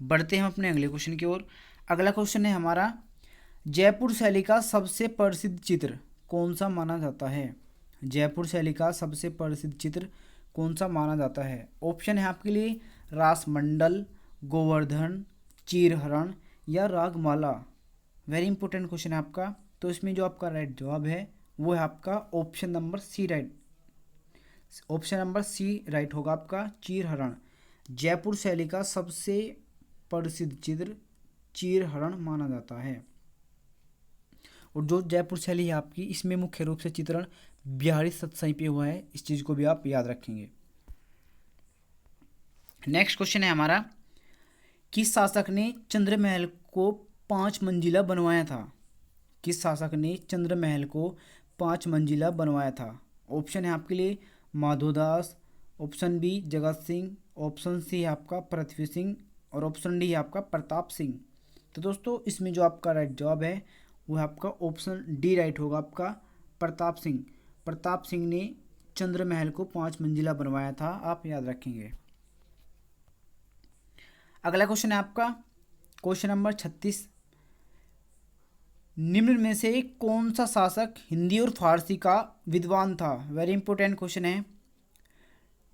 बढ़ते हैं अपने अगले क्वेश्चन की ओर। अगला क्वेश्चन है हमारा, जयपुर शैली का सबसे प्रसिद्ध चित्र कौन सा माना जाता है। जयपुर शैली का सबसे प्रसिद्ध चित्र कौन सा माना जाता है। ऑप्शन है आपके लिए रासमंडल, गोवर्धन, चीरहरण, या रागमाला। वेरी इंपॉर्टेंट क्वेश्चन है आपका, तो इसमें जो आपका राइट जवाब है वो है आपका ऑप्शन नंबर सी राइट होगा आपका, चीरहरण। जयपुर शैली का सबसे प्रसिद्ध चित्र चीरहरण माना जाता है। और जो जयपुर शैली है आपकी, इसमें मुख्य रूप से चित्रण बिहारी सतसई पे हुआ है, इस चीज़ को भी आप याद रखेंगे। नेक्स्ट क्वेश्चन है हमारा, किस शासक ने चंद्रमहल को 5 मंजिला बनवाया था। किस शासक ने चंद्रमहल को 5 मंजिला बनवाया था। ऑप्शन है आपके लिए Madhodas, option B Jagat Singh, option सी है आपका पृथ्वी सिंह, और ऑप्शन डी है आपका प्रताप सिंह। तो दोस्तों इसमें जो आपका राइट जवाब है वो है आपका ऑप्शन डी राइट होगा आपका, प्रताप सिंह। प्रताप सिंह ने चंद्रमहल को 5 मंजिला बनवाया था, आप याद रखेंगे। अगला क्वेश्चन है आपका क्वेश्चन नंबर 36, निम्न में से कौन सा शासक हिंदी और फारसी का विद्वान था। वेरी इंपॉर्टेंट क्वेश्चन है,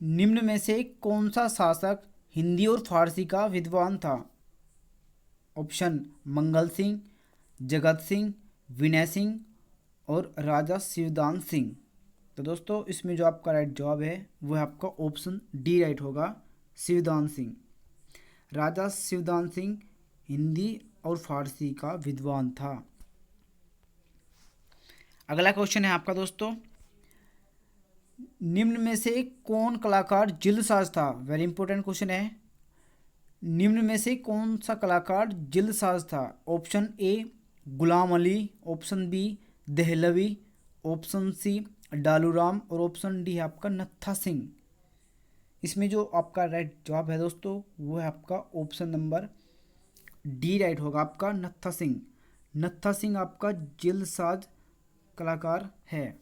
निम्न में से कौन सा शासक हिंदी और फारसी का विद्वान था। ऑप्शन मंगल सिंह, जगत सिंह, विनय सिंह, और राजा शिवदान सिंह। तो दोस्तों इसमें जो आपका राइट जवाब है वो है आपका ऑप्शन डी राइट होगा, शिवदान सिंह। राजा शिवदान सिंह हिंदी और फारसी का विद्वान था। अगला क्वेश्चन है आपका दोस्तों, निम्न में से कौन कलाकार जिल्दसाज था। वेरी इंपॉर्टेंट क्वेश्चन है, निम्न में से कौन सा कलाकार जिल्दसाज था। Option A Ghulam Ali, option B Dehlavi, option C Daluram, और ऑप्शन डी है आपका नत्था सिंह। इसमें जो आपका राइट जवाब है दोस्तों वो है आपका ऑप्शन नंबर डी राइट होगा आपका, नत्था सिंह। नत्था सिंह आपका जिल्दसाज कलाकार है।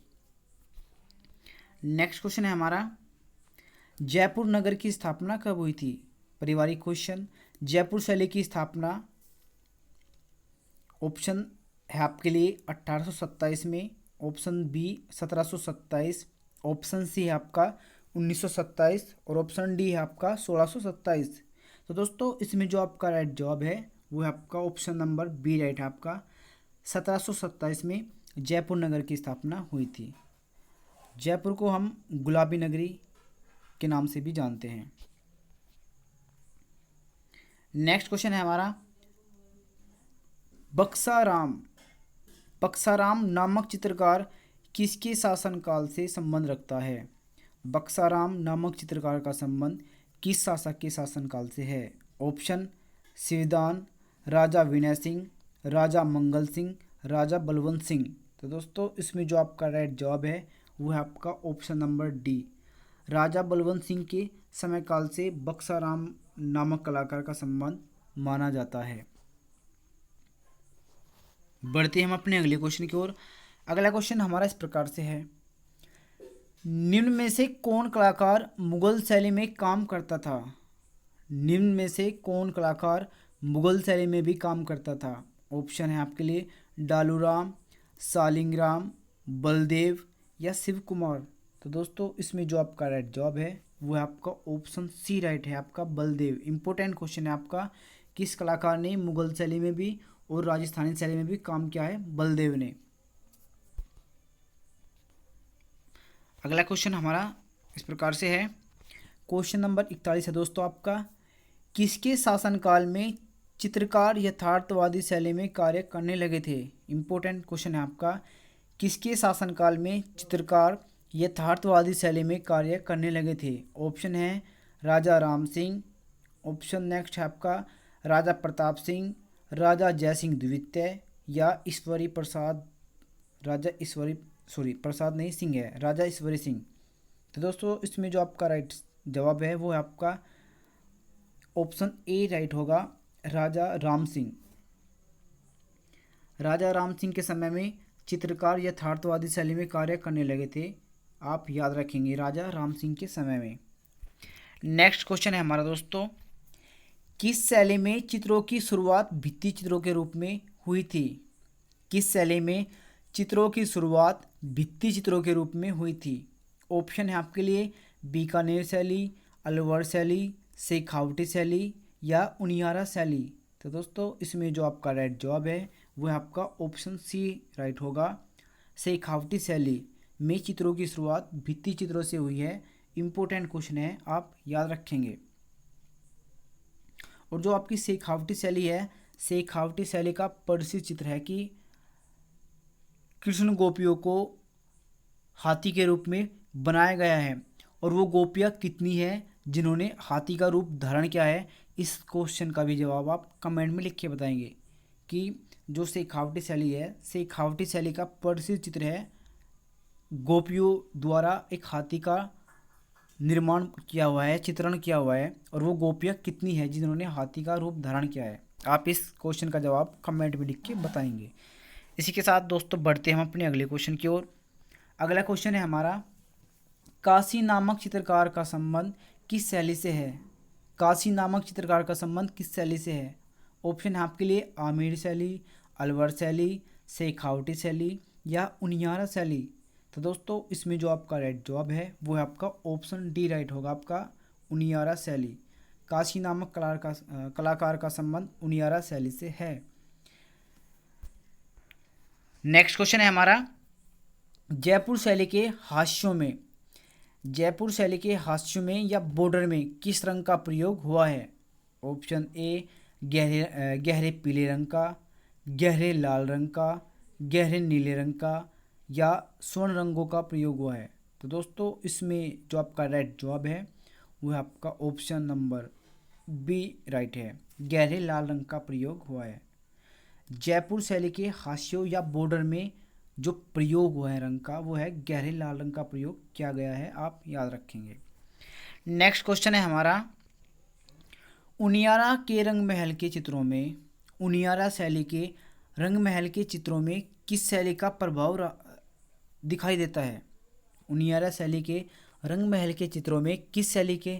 नेक्स्ट क्वेश्चन है हमारा, जयपुर नगर की स्थापना कब हुई थी? पारिवारिक क्वेश्चन। जयपुर शैली की स्थापना ऑप्शन है आपके लिए 1827 में, ऑप्शन बी 1727, ऑप्शन सी है आपका 1927 और ऑप्शन डी है आपका 1627। तो दोस्तों इसमें जो आपका राइट जवाब है वो है आपका ऑप्शन नंबर बी राइट है आपका, 1727 में जयपुर नगर की स्थापना हुई थी। जयपुर को हम गुलाबी नगरी के नाम से भी जानते हैं। नेक्स्ट क्वेश्चन है हमारा, बक्साराम बक्साराम नामक चित्रकार किसके शासनकाल से संबंध रखता है? बक्साराम नामक चित्रकार का संबंध किस शासक के शासनकाल से है? ऑप्शन सिवदान, राजा विनय सिंह, राजा मंगल सिंह, राजा बलवंत सिंह। तो दोस्तों इसमें जो आपका राइट जवाब है वो है आपका ऑप्शन नंबर डी, राजा बलवंत सिंह के समय काल से बक्साराम नामक कलाकार का संबंध माना जाता है। बढ़ते हम अपने अगले क्वेश्चन की ओर। अगला क्वेश्चन हमारा इस प्रकार से है, निम्न में से कौन कलाकार मुगल शैली में काम करता था? निम्न में से कौन कलाकार मुगल शैली में भी काम करता था? ऑप्शन है आपके लिए डालूराम, सालिंगराम, बलदेव या शिव कुमार। तो दोस्तों इसमें जो आपका राइट जवाब है वो है आपका ऑप्शन सी राइट है आपका, बलदेव। इंपॉर्टेंट क्वेश्चन है आपका, किस कलाकार ने मुगल शैली में भी और राजस्थानी शैली में भी काम किया है? बलदेव ने। अगला क्वेश्चन हमारा इस प्रकार से है, क्वेश्चन नंबर 41 है दोस्तों आपका, किसके शासनकाल में चित्रकार यथार्थवादी शैली में कार्य करने लगे थे? इंपॉर्टेंट क्वेश्चन है आपका, किसके शासनकाल में चित्रकार यथार्थवादी शैली में कार्य करने लगे थे? ऑप्शन है राजा राम सिंह, ऑप्शन नेक्स्ट है आपका राजा प्रताप सिंह, राजा जयसिंह द्वितीय या ईश्वरी प्रसाद, राजा ईश्वरी प्रसाद नहीं सिंह है, राजा ईश्वरी सिंह। तो दोस्तों इसमें जो आपका राइट जवाब है वो है आपका ऑप्शन ए राइट होगा, राजा राम सिंह। राजा राम सिंह के समय में चित्रकार यथार्थवादी शैली में कार्य करने लगे थे, आप याद रखेंगे राजा राम सिंह के समय में। नेक्स्ट क्वेश्चन है हमारा दोस्तों, किस शैली में चित्रों की शुरुआत भित्ति चित्रों के रूप में हुई थी? किस शैली में चित्रों की शुरुआत भित्ति चित्रों के रूप में हुई थी? ऑप्शन है आपके लिए बीकानेर शैली, अलवर शैली, शेखावटी शैली या उनियारा शैली। तो दोस्तों इसमें जो आपका राइट जवाब है वो है आपका ऑप्शन सी राइट होगा, शेखावटी शैली में चित्रों की शुरुआत भित्ति चित्रों से हुई है। इम्पोर्टेंट क्वेश्चन है, आप याद रखेंगे। और जो आपकी शेखावटी शैली है, शेखावटी शैली का प्रसिद्ध चित्र है कि कृष्ण गोपियों को हाथी के रूप में बनाया गया है, और वो गोपियाँ कितनी हैं जिन्होंने हाथी का रूप धारण किया है? इस क्वेश्चन का भी जवाब आप कमेंट में लिख के बताएंगे कि जो शेखावटी शैली है, शेखावटी शैली का प्रसिद्ध चित्र है, गोपियों द्वारा एक हाथी का निर्माण किया हुआ है, चित्रण किया हुआ है, और वो गोपियाँ कितनी है जिन्होंने हाथी का रूप धारण किया है? आप इस क्वेश्चन का जवाब कमेंट में लिख के बताएंगे। इसी के साथ दोस्तों बढ़ते हम अपने अगले क्वेश्चन की ओर। अगला क्वेश्चन है हमारा, काशी नामक चित्रकार का संबंध किस शैली से है? काशी नामक चित्रकार का संबंध किस शैली से है? ऑप्शन है आपके लिए आमेर शैली, अलवर शैली, शेखावटी शैली या उनियारा शैली। तो दोस्तों इसमें जो आपका राइट जवाब है वो है आपका ऑप्शन डी राइट होगा आपका, उनियारा शैली। काशी नामक कलाकार का संबंध उनियारा शैली से है। नेक्स्ट क्वेश्चन है हमारा, जयपुर शैली के हास्यों में, जयपुर शैली के हास्यों में या बॉर्डर में किस रंग का प्रयोग हुआ है? ऑप्शन ए गहरे पीले रंग का, गहरे लाल रंग का, गहरे नीले रंग का या स्वर्ण रंगों का प्रयोग हुआ है? तो दोस्तों इसमें जो आपका राइट जवाब है वो है आपका ऑप्शन नंबर बी राइट है, गहरे लाल रंग का प्रयोग हुआ है। जयपुर शैली के हाशियों या बॉर्डर में जो प्रयोग हुआ है रंग का वो है गहरे लाल रंग का प्रयोग किया गया है, आप याद रखेंगे। नेक्स्ट क्वेश्चन है हमारा, उनियारा के रंग महल के चित्रों में, उनियारा शैली के रंग महल के चित्रों में किस शैली का प्रभाव दिखाई देता है? उनियारा शैली के रंग महल के चित्रों में किस शैली के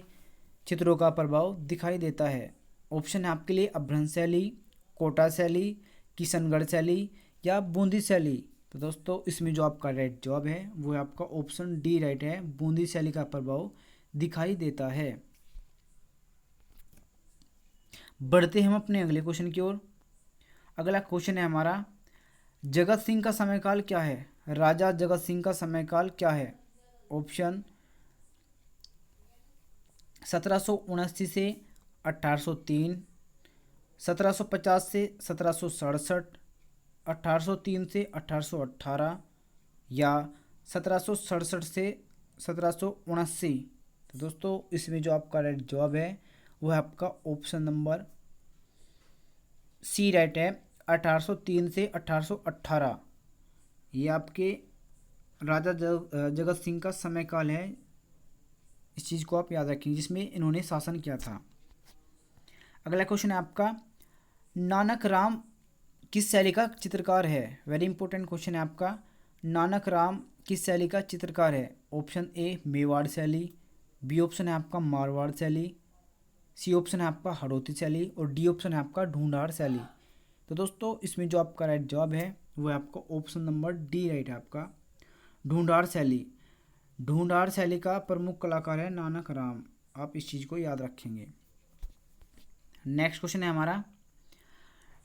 चित्रों का प्रभाव दिखाई देता है? ऑप्शन है आपके लिए अभ्रंश शैली, कोटा शैली, किशनगढ़ शैली या बूंदी शैली। तो दोस्तों इसमें जो आपका राइट जवाब है वो है आपका ऑप्शन डी राइट है, बूंदी शैली का प्रभाव दिखाई देता है। बढ़ते हम अपने अगले क्वेश्चन की ओर। अगला क्वेश्चन है हमारा, जगत सिंह का समयकाल क्या है? राजा जगत सिंह का समयकाल क्या है? ऑप्शन 1779 से 1803, 1750 से 1767, 1803 से 1818 या 1767 से 1779। तो दोस्तों इसमें जो आपका राइट जवाब है वो है आपका ऑप्शन नंबर सी राइट है, 1803 से 1818। ये आपके राजा जगत सिंह का समयकाल है, इस चीज़ को आप याद रखेंगे, जिसमें इन्होंने शासन किया था। अगला क्वेश्चन है आपका, नानक राम किस शैली का चित्रकार है? वेरी इंपॉर्टेंट क्वेश्चन है आपका, नानक राम किस शैली का चित्रकार है? ऑप्शन ए मेवाड़ शैली, बी ऑप्शन है आपका मारवाड़ शैली, सी ऑप्शन है आपका हड़ौती शैली और डी ऑप्शन है आपका ढूंढार शैली। तो दोस्तों इसमें जो आपका राइट जवाब है वो है आपका ऑप्शन नंबर डी राइट है आपका, ढूंढार शैली। ढूंढार शैली का प्रमुख कलाकार है नानक राम, आप इस चीज़ को याद रखेंगे। नेक्स्ट क्वेश्चन है हमारा,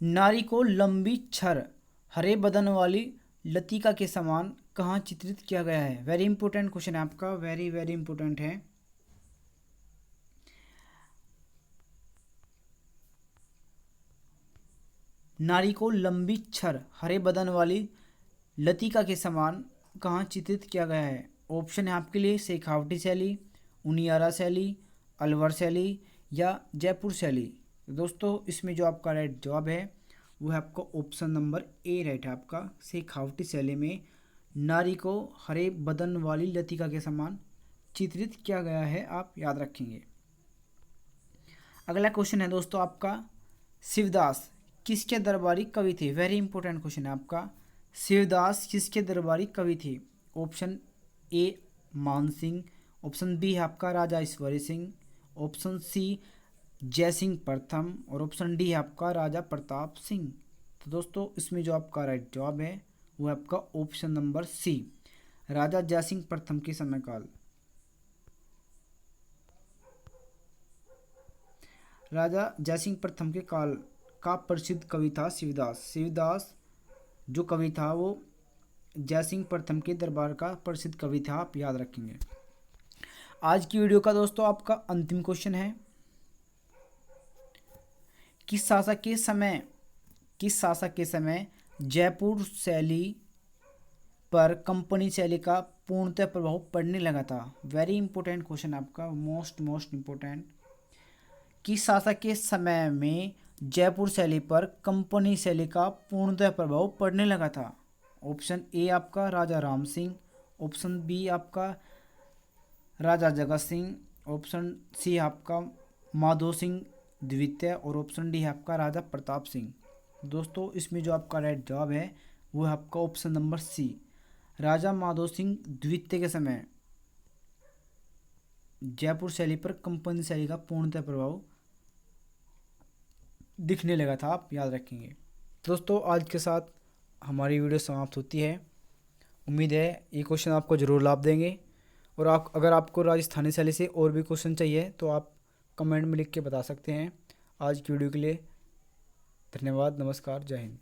नारी को लंबी छर हरे बदन वाली लतिका के समान कहाँ चित्रित किया गया है? वेरी इंपॉर्टेंट क्वेश्चन है आपका, वेरी वेरी इंपॉर्टेंट है। नारी को लंबी छर हरे बदन वाली लतिका के समान कहाँ चित्रित किया गया है? ऑप्शन है आपके लिए शेखावटी शैली, उनियारा शैली, अलवर शैली या जयपुर शैली। दोस्तों इसमें जो आपका राइट जवाब है वो है आपका ऑप्शन नंबर ए राइट है आपका, शेखावटी शैली में नारी को हरे बदन वाली लतिका के समान चित्रित किया गया है, आप याद रखेंगे। अगला क्वेश्चन है दोस्तों आपका, शिवदास किसके दरबारी कवि थे? वेरी इंपॉर्टेंट क्वेश्चन है आपका, शिवदास किसके दरबारी कवि थे? ऑप्शन ए मान सिंह, ऑप्शन बी है आपका राजा ईश्वरी सिंह, ऑप्शन सी जयसिंह प्रथम और ऑप्शन डी है आपका राजा प्रताप सिंह। तो दोस्तों इसमें जो आपका राइट जवाब है वो है आपका ऑप्शन नंबर सी, राजा जयसिंह प्रथम के समयकाल। राजा जयसिंह प्रथम के काल का प्रसिद्ध कवि था शिवदास। शिवदास जो कवि था वो जयसिंह प्रथम के दरबार का प्रसिद्ध कवि था, आप याद रखेंगे। आज की वीडियो का दोस्तों आपका अंतिम क्वेश्चन है, किस शासक के समय जयपुर शैली पर कंपनी शैली का पूर्णतः प्रभाव पड़ने लगा था? वेरी इंपॉर्टेंट क्वेश्चन आपका, मोस्ट इंपॉर्टेंट। किस शासक के समय में जयपुर शैली पर कंपनी शैली का पूर्णतः प्रभाव पड़ने लगा था? ऑप्शन ए आपका राजा राम सिंह, ऑप्शन बी आपका राजा जगत सिंह, ऑप्शन सी आपका माधो सिंह द्वितीय और ऑप्शन डी है आपका राजा प्रताप सिंह। दोस्तों इसमें जो आपका राइट जवाब है वो है आपका ऑप्शन नंबर सी, राजा माधो सिंह द्वितीय के समय जयपुर शैली पर कंपनी शैली का पूर्णतः प्रभाव दिखने लगा था, आप याद रखेंगे। दोस्तों आज के साथ हमारी वीडियो समाप्त होती है। उम्मीद है ये क्वेश्चन आपको ज़रूर लाभ देंगे, और अगर आपको राजस्थानी शैली से और भी क्वेश्चन चाहिए तो आप कमेंट में लिख के बता सकते हैं। आज की वीडियो के लिए धन्यवाद, नमस्कार, जय हिंद।